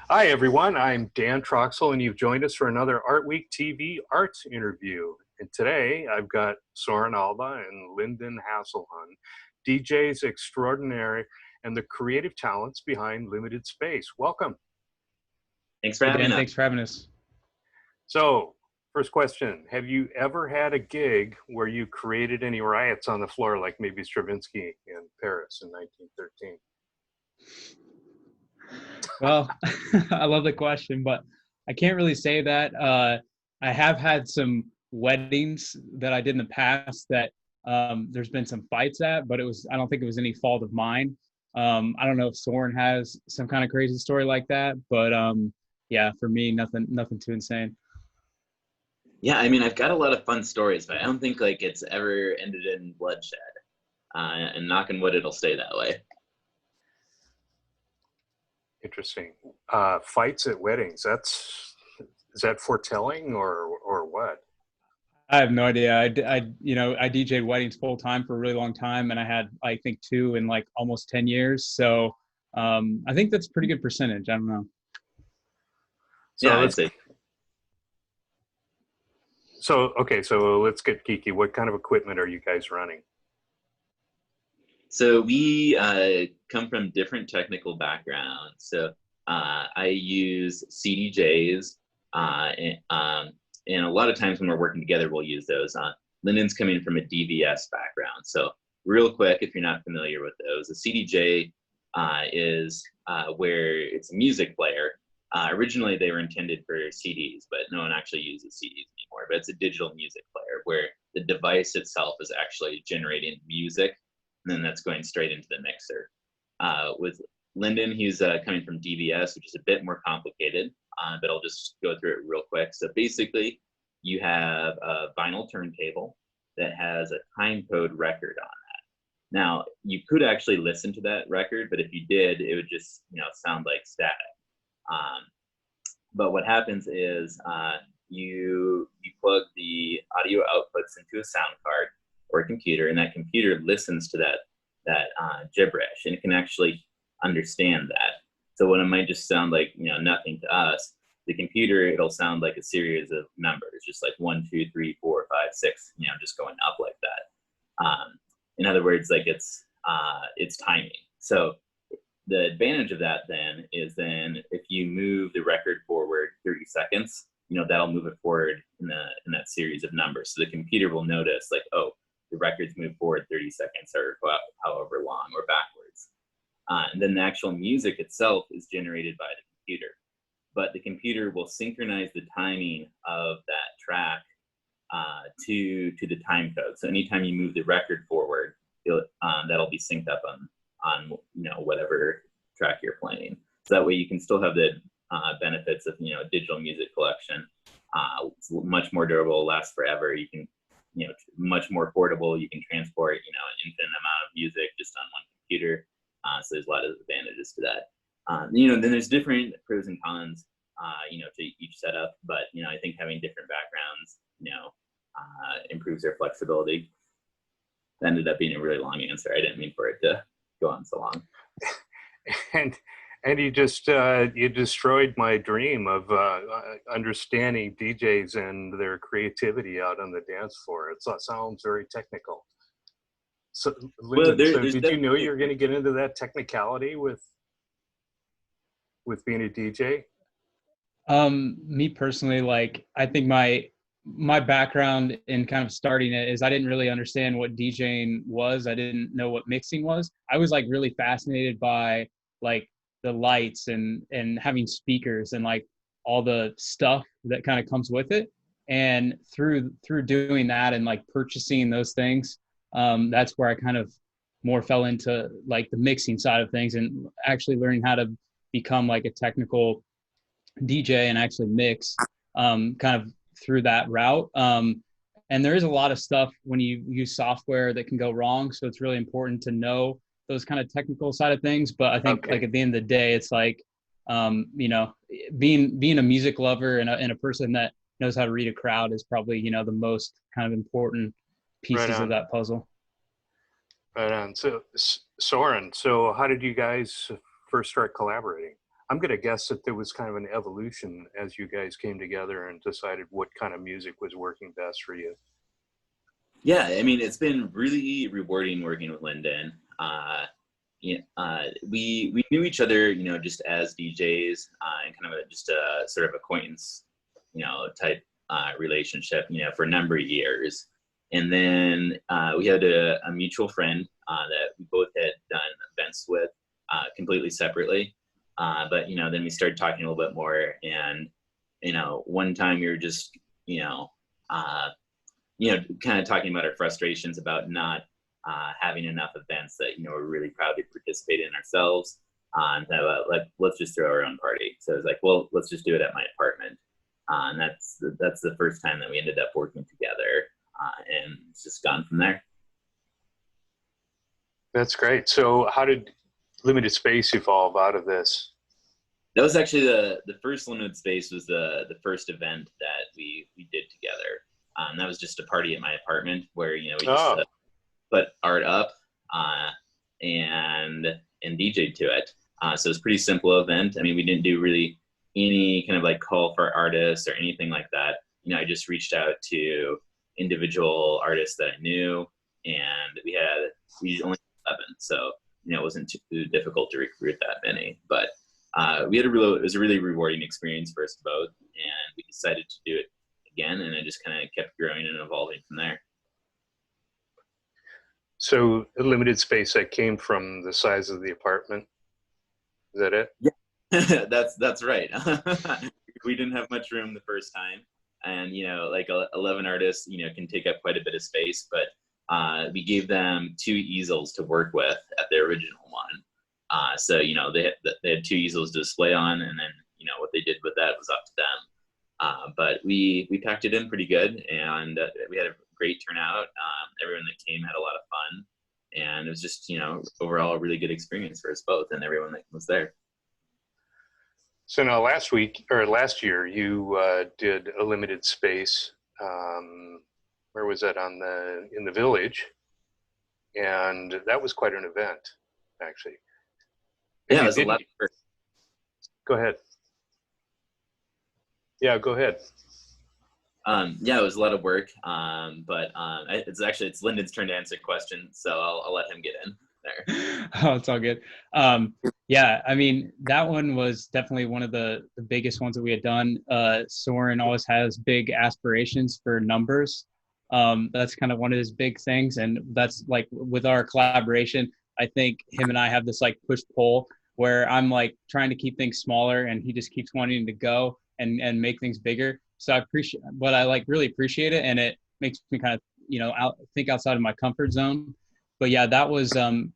Hi, everyone. I'm Dan Troxell, and you've joined us for another ArtWeek TV Arts interview. And today I've got Sören Albah and Lyndon Haselhuhn, DJs extraordinary and the creative talents behind Limited Space. Welcome. Thanks for having us. Thanks for having us. So, first question, have you ever had a gig where you created any riots on the floor, like maybe Stravinsky in Paris in 1913? Well, I love the question, but I can't really say that. I have had some weddings that I did in the past that there's been some fights at, but I don't think it was any fault of mine. I don't know if Sören has some kind of crazy story like that, but yeah, for me, nothing too insane. Yeah, I mean, I've got a lot of fun stories, but I don't think like it's ever ended in bloodshed. And knock on wood, it'll stay that way. Interesting. Fights at weddings. Is that foretelling or what? I have no idea. I DJed weddings full time for a really long time, and I had, I think, 2 in like almost 10 years. So I think that's a pretty good percentage. I don't know. So yeah, I'd say. So let's get geeky. What kind of equipment are you guys running? So we come from different technical backgrounds. So I use CDJs, and a lot of times when we're working together, we'll use those. Lyndon's coming from a DVS background. So real quick, if you're not familiar with those, a CDJ is where it's a music player. Originally, they were intended for CDs, but no one actually uses CDs anymore. But it's a digital music player where the device itself is actually generating music, and then that's going straight into the mixer. With Lyndon, he's coming from DVS, which is a bit more complicated, but I'll just go through it real quick. So basically, you have a vinyl turntable that has a time code record on that. Now, you could actually listen to that record, but if you did, it would just sound like static. But what happens is you plug the audio outputs into a sound card or a computer, and that computer listens to that gibberish, and it can actually understand that. So when it might just sound like nothing to us, the computer, it'll sound like a series of numbers, just like 1, 2, 3, 4, 5, 6, just going up like that. In other words, like it's timing. So the advantage of that then is if you move the record forward 30 seconds, that'll move it forward in that series of numbers. So the computer will notice like, oh, the records move forward 30 seconds or however long, or backwards. And then the actual music itself is generated by the computer. But the computer will synchronize the timing of that track to the time code. So anytime you move the record forward, that'll be synced up on whatever track you're playing. So that way you can still have the benefits of digital music collection. It's much more durable, lasts forever. You can much more portable. You can transport an infinite amount of music just on one computer. So there's a lot of advantages to that. Then there's different pros and cons to each setup, but I think having different backgrounds improves their flexibility. That ended up being a really long answer. I didn't mean for it to go on so long. And you just you destroyed my dream of understanding DJs and their creativity out on the dance floor. It sounds very technical. So, Lyndon, did you know you were going to get into that technicality with being a DJ? Me personally, like, I think my background in kind of starting it is I didn't really understand what DJing was. I didn't know what mixing was. I was like really fascinated by like the lights and having speakers and like all the stuff that kind of comes with it. And through doing that and like purchasing those things, that's where I kind of more fell into like the mixing side of things and actually learning how to become like a technical DJ and actually mix kind of through that route. And there is a lot of stuff when you use software that can go wrong. So it's really important to know those kind of technical side of things. But I think like at the end of the day, it's like, being a music lover and a person that knows how to read a crowd is probably, the most kind of important pieces of that puzzle. Right on. So Sören, so how did you guys first start collaborating? I'm going to guess that there was kind of an evolution as you guys came together and decided what kind of music was working best for you. Yeah, I mean, it's been really rewarding working with Lyndon. We knew each other, just as DJs, and kind of just a sort of acquaintance, type relationship, for a number of years. And then we had a mutual friend that we both had done events with, completely separately. But then we started talking a little bit more, and one time we were just kind of talking about our frustrations about not having enough events that we're really proud to participate in ourselves. And let's just throw our own party. So it was like, well, let's just do it at my apartment. And that's the first time that we ended up working together, and it's just gone from there. That's great. So how did Limited Space evolve out of this? That was actually the first Limited Space was the first event that we did together. That was just a party at my apartment where we just put art up and DJ'd to it. So it was a pretty simple event. I mean, we didn't do really any kind of like call for artists or anything like that. I just reached out to individual artists that I knew, and we only had 11, so it wasn't too difficult to recruit that many. But it was a really rewarding experience for us both, and we decided to do it again, and it just kind of kept growing and evolving from there. So a Limited Space that came from the size of the apartment. Is that it? Yeah, that's right. We didn't have much room the first time, and like 11 artists, can take up quite a bit of space. But we gave them 2 easels to work with at the original one. So they had 2 easels to display on, and then what they did with that was up to them. But we packed it in pretty good, and we had a great turnout. Everyone that came had a lot of fun, and it was just overall a really good experience for us both and everyone that was there. So now last year you did a Limited Space. Where was that? In the Village, and that was quite an event, actually. Yeah, it was a lot of work. Go ahead. Yeah, go ahead. Yeah, it was a lot of work, but it's Lyndon's turn to answer questions, so I'll let him get in there. Oh, it's all good. Yeah, I mean, that one was definitely one of the biggest ones that we had done. Sören always has big aspirations for numbers. That's kind of one of his big things, and that's like with our collaboration, I think him and I have this like push-pull where I'm like trying to keep things smaller, and he just keeps wanting to go and make things bigger. So I really appreciate it, and it makes me kind of think outside of my comfort zone. But yeah, that was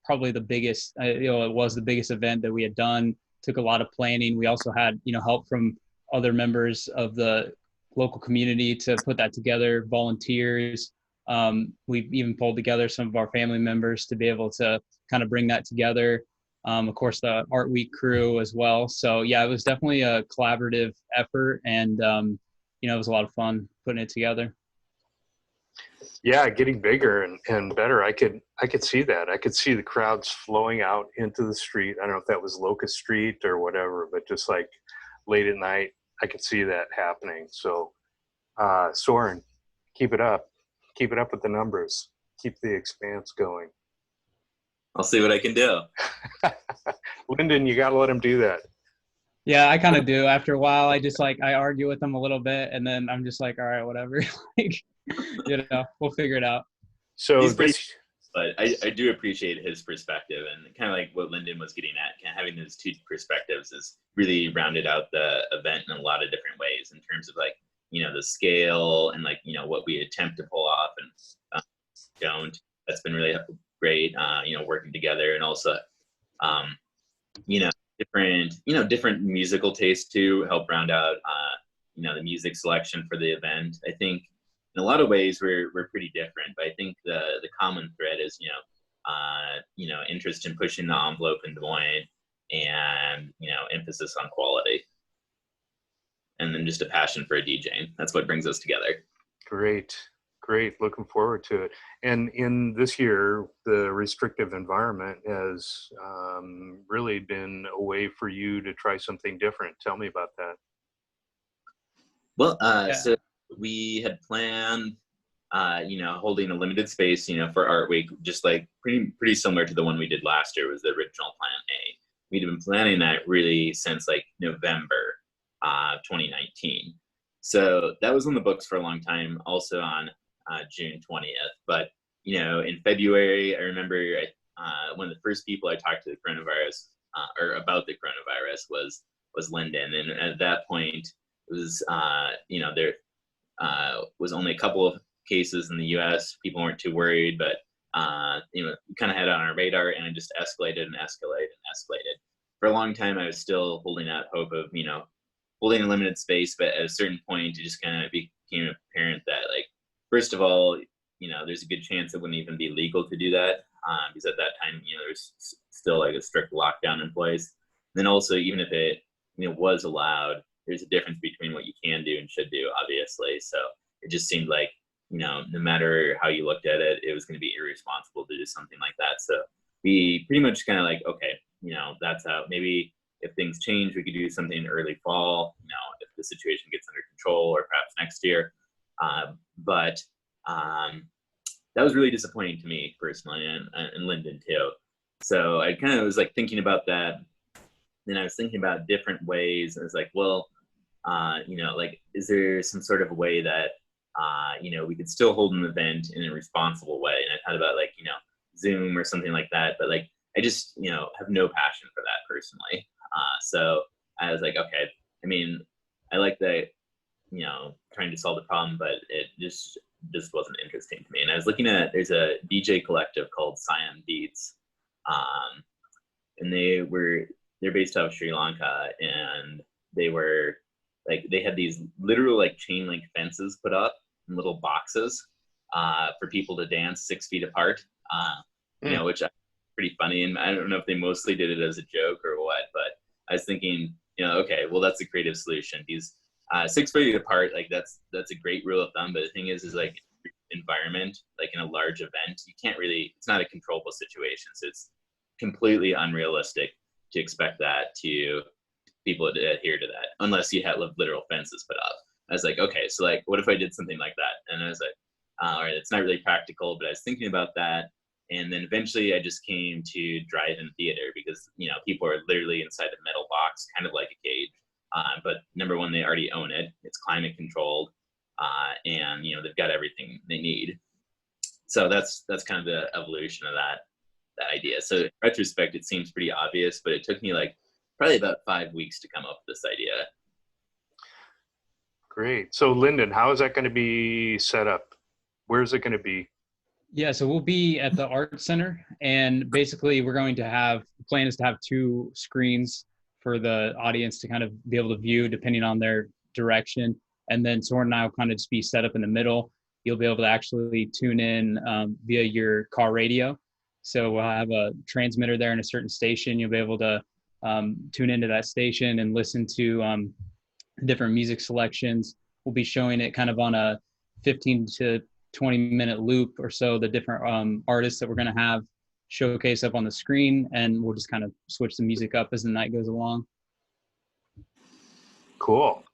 probably the biggest. It was the biggest event that we had done. Took a lot of planning. We also had help from other members of the local community to put that together. Volunteers. We've even pulled together some of our family members to be able to kind of bring that together. Of course, the ArtWeek crew as well. So yeah, it was definitely a collaborative effort, and it was a lot of fun putting it together. Yeah, getting bigger and better. I could see that. I could see the crowds flowing out into the street. I don't know if that was Locust Street or whatever, but just like late at night, I could see that happening. So, Sören, keep it up. Keep it up with the numbers. Keep the expanse going. I'll see what I can do. Lyndon, you got to let him do that. Yeah, I kind of do. After a while, I argue with them a little bit, and then I'm just like, all right, whatever. We'll figure it out. So but I do appreciate his perspective, and kind of like what Lyndon was getting at, kind of having those 2 perspectives has really rounded out the event in a lot of different ways in terms of like, the scale and like, what we attempt to pull off and don't. That's been really great, working together, and also, different musical tastes too help round out, the music selection for the event. I think in a lot of ways we're pretty different, but I think the common thread is interest in pushing the envelope in Des Moines, and emphasis on quality, and then just a passion for DJing. That's what brings us together. Great. Great. Looking forward to it. And in this year, the restrictive environment has really been a way for you to try something different. Tell me about that. Well, Yeah. so we had planned, holding a limited space, for Art Week, just like pretty similar to the one we did last year was the original plan A. We'd been planning that really since like November 2019. So that was on the books for a long time, also on June 20th. But, in February, I remember one of the first people I talked to the coronavirus or about the coronavirus was Lyndon. And at that point, it was, there was only a couple of cases in the US. People weren't too worried, but, we kind of had it on our radar, and it just escalated and escalated and escalated. For a long time, I was still holding out hope of, holding a limited space, but at a certain point, it just kind of became apparent that, like, first of all, there's a good chance it wouldn't even be legal to do that, because at that time, there's still like a strict lockdown in place. And then also, even if it, was allowed, there's a difference between what you can do and should do, obviously. So it just seemed like, no matter how you looked at it, it was going to be irresponsible to do something like that. So we pretty much kind of like, okay, that's how maybe if things change, we could do something in early fall, if the situation gets under control, or perhaps next year. But that was really disappointing to me personally, and Lyndon too. So I kind of was like thinking about that. Then I was thinking about different ways. I was like, well, like, is there some sort of a way that, we could still hold an event in a responsible way? And I thought about like, Zoom or something like that. But like, I just, have no passion for that personally. So I was like, okay, I mean, I like that, trying to solve the problem, but it just wasn't interesting to me. And I was looking at, there's a DJ collective called Siam Beats. And they're based out of Sri Lanka, and they had these literal like chain link fences put up in little boxes for people to dance 6 feet apart, which I pretty funny. And I don't know if they mostly did it as a joke or what, but I was thinking, okay, well, that's a creative solution. These 6 feet apart, like that's a great rule of thumb. But the thing is like environment, like in a large event, you can't really, it's not a controllable situation. So it's completely unrealistic to expect that to people to adhere to that, unless you had literal fences put up. I was like, okay, so like, what if I did something like that? And I was like, all right, it's not really practical, but I was thinking about that. And then eventually I just came to drive-in theater, because, people are literally inside a metal box, kind of like a cage. But number one, they already own it. It's climate controlled, and, they've got everything they need. So that's kind of the evolution of that idea. So in retrospect, it seems pretty obvious, but it took me like probably about 5 weeks to come up with this idea. Great. So Lyndon, how is that going to be set up? Where's it going to be? Yeah, so we'll be at the art center, and basically we're going to have, the plan is to have 2 screens for the audience to kind of be able to view depending on their direction. And then Sören and I will kind of just be set up in the middle. You'll be able to actually tune in via your car radio. So we'll have a transmitter there in a certain station. You'll be able to tune into that station and listen to different music selections. We'll be showing it kind of on a 15 to 20-minute loop or so, the different artists that we're going to have showcase up on the screen, and we'll just kind of switch the music up as the night goes along. Cool.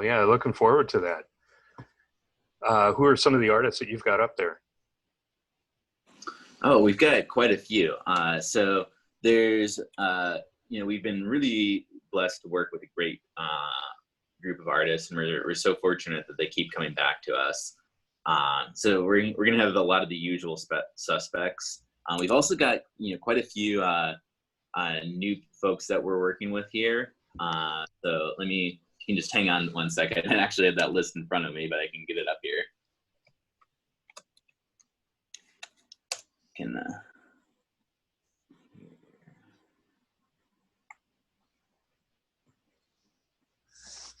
Yeah, looking forward to that. Who are some of the artists that you've got up there? Oh, we've got quite a few. So there's, we've been really blessed to work with a great group of artists, and we're so fortunate that they keep coming back to us. So we're gonna have a lot of the usual suspects. We've also got quite a few new folks that we're working with here. So you can just hang on 1 second. I actually have that list in front of me, but I can get it up here.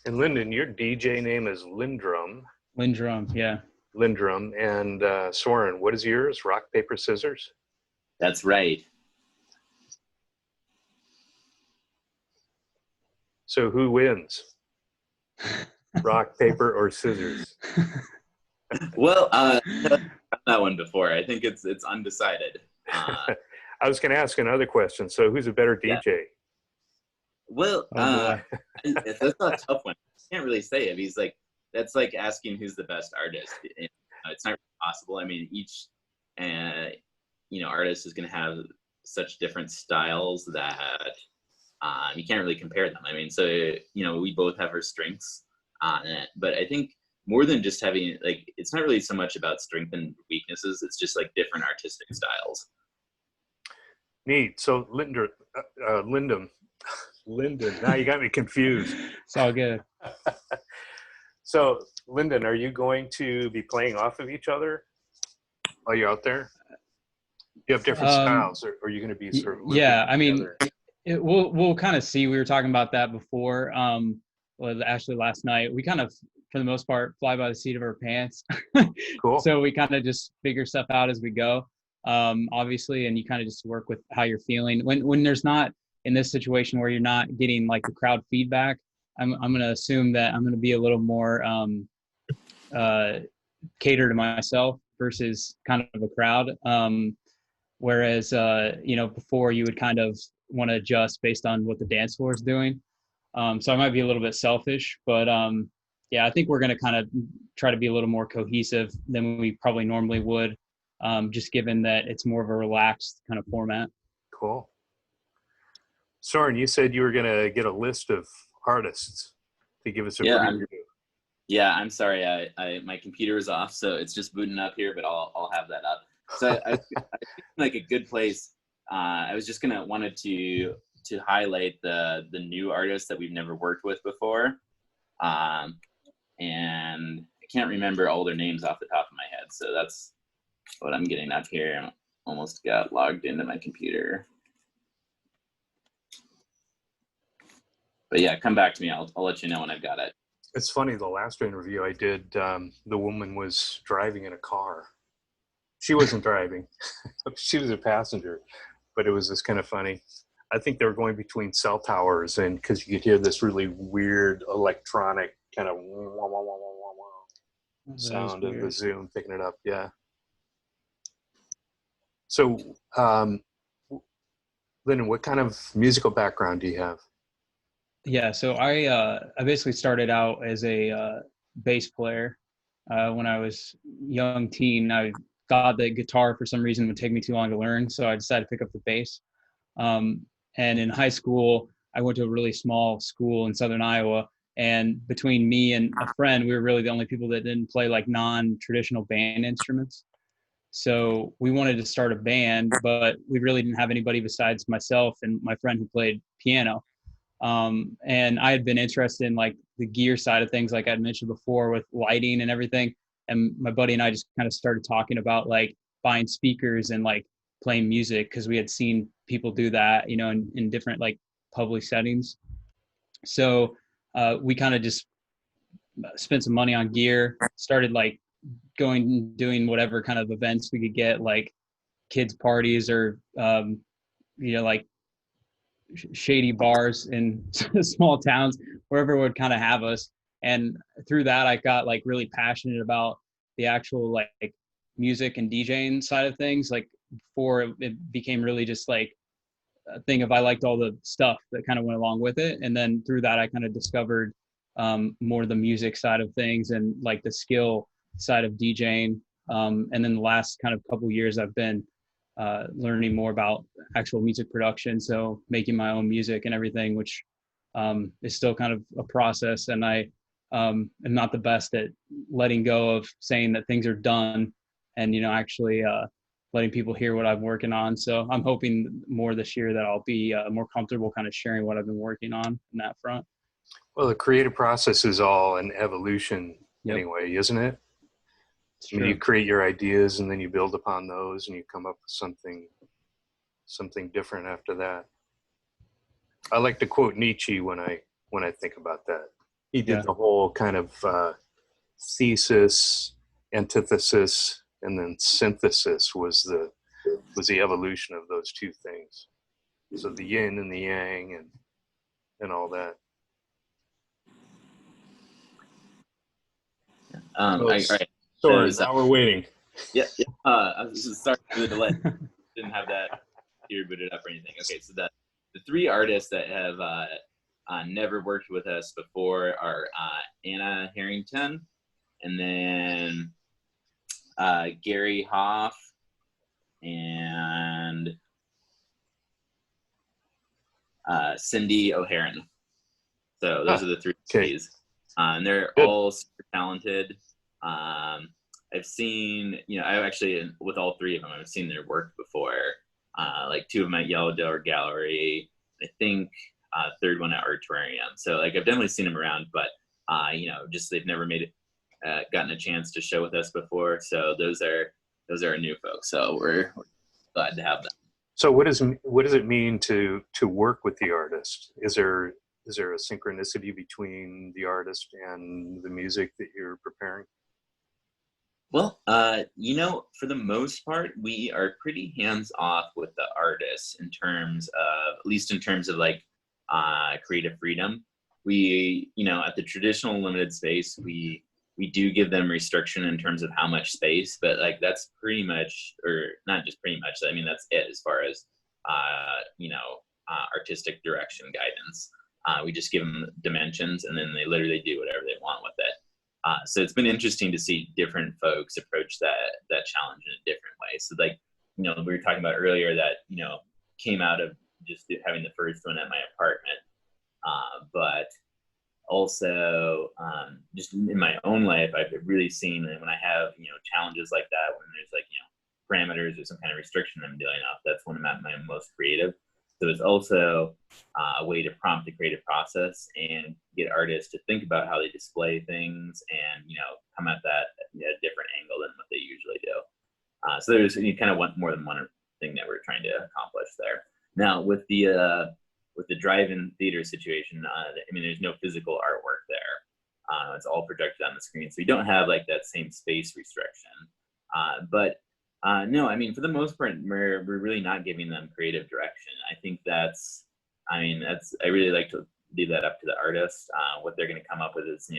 And Lyndon, your DJ name is Lindrum. Lindrum, yeah. Lindrum. And Sören, what is yours? Rock, paper, scissors? That's right. So who wins? Rock, paper, or scissors? Well, I've done that one before. I think it's undecided. I was going to ask another question. So who's a better Yeah. DJ? Well, Oh boy. that's a tough one. I can't really say it. He's like, that's like asking who's the best artist. It's not really possible. I mean, each artist is going to have such different styles that you can't really compare them. I mean, so we both have our strengths, but I think more than just having, like, it's not really so much about strength and weaknesses. It's just like different artistic styles. Neat. So Lyndon. Now you got me confused. It's all good. So Lyndon, are you going to be playing off of each other while you're out there? You have different styles, or are you going to be sort of looping I mean, together? we'll kind of see. We were talking about that before. Well, actually, last night we kind of, for the most part, fly by the seat of our pants. Cool. So we kind of just figure stuff out as we go. Obviously, and you kind of just work with how you're feeling. When there's not, in this situation where you're not getting like the crowd feedback, I'm going to assume that I'm going to be a little more cater to myself versus kind of a crowd. Whereas, before you would kind of want to adjust based on what the dance floor is doing. So I might be a little bit selfish, but I think we're going to kind of try to be a little more cohesive than we probably normally would, just given that it's more of a relaxed kind of format. Cool. Sören, you said you were going to get a list of artists to give us a preview. Yeah, I'm sorry. I my computer is off, so it's just booting up here, but I'll have that up. So I think like a good place. I was just wanted to highlight the new artists that we've never worked with before, and I can't remember all their names off the top of my head. So that's what I'm getting up here. I almost got logged into my computer, but yeah, come back to me. I'll let you know when I've got it. It's funny, the last interview I did, the woman was driving in a car. She wasn't driving. She was a passenger, but it was just kind of funny. I think they were going between cell towers, and because you could hear this really weird electronic kind of wah, wah, wah, wah, wah, wah sound of the Zoom picking it up. Yeah. So, Lyndon, what kind of musical background do you have? Yeah, so I basically started out as a bass player. When I was young teen, I thought that guitar for some reason would take me too long to learn, so I decided to pick up the bass. And in high school, I went to a really small school in southern Iowa, and between me and a friend, we were really the only people that didn't play like non-traditional band instruments. So we wanted to start a band, but we really didn't have anybody besides myself and my friend who played piano. And I had been interested in like the gear side of things, like I'd mentioned before, with lighting and everything. And my buddy and I just kind of started talking about like buying speakers and like playing music, because we had seen people do that, in different like public settings. So we kind of just spent some money on gear, started like doing whatever kind of events we could get, like kids parties or like shady bars in small towns, wherever would kind of have us. And through that, I got like really passionate about the actual like music and DJing side of things. Like before it became really just like a thing of, I liked all the stuff that kind of went along with it. And then through that, I kind of discovered more the music side of things and like the skill side of DJing. And then the last kind of couple years, I've been learning more about actual music production, so making my own music and everything, which is still kind of a process. And I am not the best at letting go of saying that things are done, and actually letting people hear what I'm working on. So I'm hoping more this year that I'll be more comfortable kind of sharing what I've been working on in that front. Well, the creative process is all an evolution anyway, isn't it? I mean, you create your ideas and then you build upon those and you come up with something different after that. I like to quote Nietzsche when I think about that. He did the whole kind of thesis, antithesis, and then synthesis was the evolution of those two things. So the yin and the yang and all that. All right. Soren, now we're waiting. Yeah, I was just sorry for the delay. Didn't have that here booted up or anything. Okay, so the three artists that have never worked with us before are Anna Harrington, and then Gary Hoff, and Cindy O'Haron. So those are the three keys. And they're all super talented. I've seen, I've actually, with all three of them, I've seen their work before. Like two of them at Yellow Door Gallery, I think third one at Artwarium. So like I've definitely seen them around, but just they've never made it, gotten a chance to show with us before. So those are our new folks. So we're glad to have them. So what does it mean to work with the artist? Is there a synchronicity between the artist and the music that you're preparing? Well, for the most part, we are pretty hands off with the artists in terms of, at least in terms of like creative freedom. We, at the traditional limited space, we do give them restriction in terms of how much space, but like that's pretty much, or not just pretty much, I mean, that's it as far as, artistic direction guidance. We just give them dimensions and then they literally do whatever they want with it. So it's been interesting to see different folks approach that challenge in a different way. So like, we were talking about earlier that, came out of just having the first one at my apartment. But also just in my own life, I've really seen that when I have, challenges like that, when there's like, parameters or some kind of restriction I'm dealing off, that's when I'm at my most creative. So it's also a way to prompt the creative process and get artists to think about how they display things and, come at that at a different angle than what they usually do. So there's kind of more than one thing that we're trying to accomplish there. Now with the drive-in theater situation, there's no physical artwork there. It's all projected on the screen. So you don't have like that same space restriction. No, for the most part, we're really not giving them creative direction. I think I really like to leave that up to the artist. What they're going to come up with is,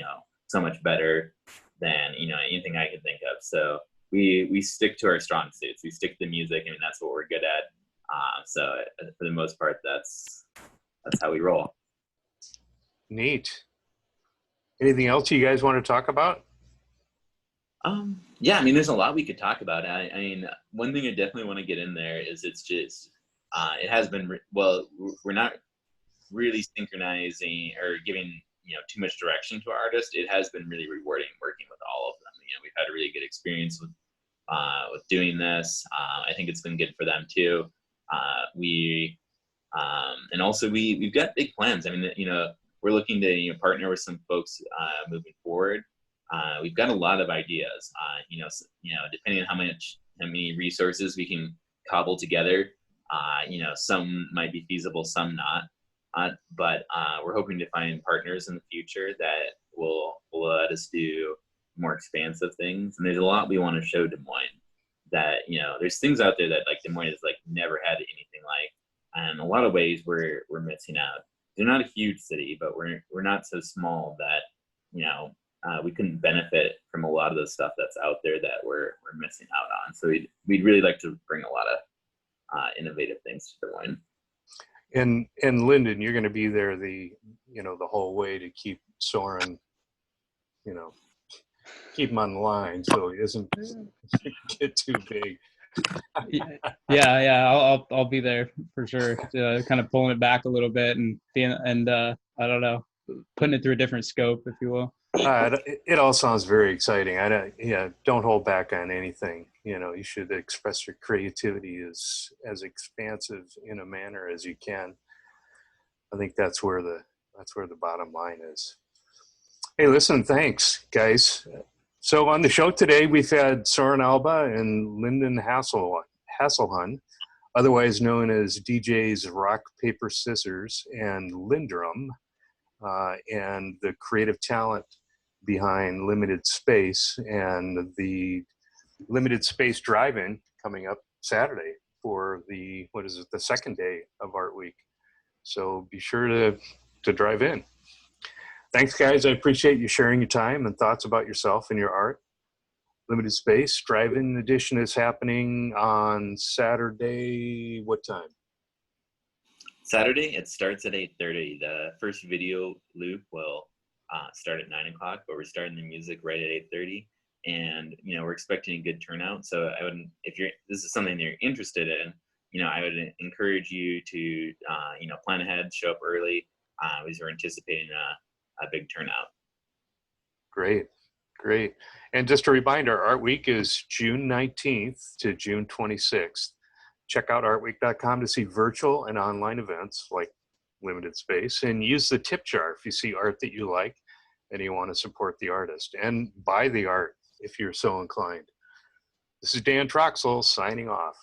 so much better than, anything I can think of. So we stick to our strong suits. We stick to the music. That's what we're good at. So for the most part, that's how we roll. Neat. Anything else you guys want to talk about? Yeah, there's a lot we could talk about. One thing I definitely want to get in there is it's just, it has been, we're not really synchronizing or giving, too much direction to our artists. It has been really rewarding working with all of them. We've had a really good experience with doing this. I think it's been good for them too. And also we've got big plans. We're looking to, partner with some folks moving forward. We've got a lot of ideas, depending on how many resources we can cobble together, some might be feasible, some not. But we're hoping to find partners in the future that will let us do more expansive things. And there's a lot we want to show Des Moines that, there's things out there that like Des Moines has like never had anything like, and in a lot of ways we're missing out. They're not a huge city, but we're not so small that, we couldn't benefit from a lot of the stuff that's out there that we're missing out on. So we'd really like to bring a lot of innovative things to Des Moines. And Lyndon, you're going to be there the whole way to keep Sören, keep him on the line so he doesn't get too big. Yeah, I'll be there for sure. Kind of pulling it back a little bit and I don't know, putting it through a different scope, if you will. It all sounds very exciting. Don't hold back on anything. You should express your creativity as expansive in a manner as you can. I think that's where the bottom line is. Hey, listen, thanks, guys. So on the show today, we've had Sören Albah and Lyndon Haselhuhn, otherwise known as DJs Rock, Paper, Scissors, and Lindrum, and the creative talent behind Limited Space and the Limited Space Drive-In coming up Saturday for the second day of Art Week. So be sure to drive in. Thanks, guys. I appreciate you sharing your time and thoughts about yourself and your art. Limited Space Drive-In Edition is happening on Saturday. What time? Saturday, it starts at 8:30. The first video loop will start at 9 o'clock, but we're starting the music right at 8:30. And, we're expecting a good turnout. So I would, this is something you're interested in, I would encourage you to, plan ahead, show up early, because we're anticipating a big turnout. Great. Great. And just a reminder, Art Week is June 19th to June 26th. Check out artweek.com to see virtual and online events like Limited Space, and use the tip jar if you see art that you like and you want to support the artist, and buy the art if you're so inclined. This is Dan Troxell signing off.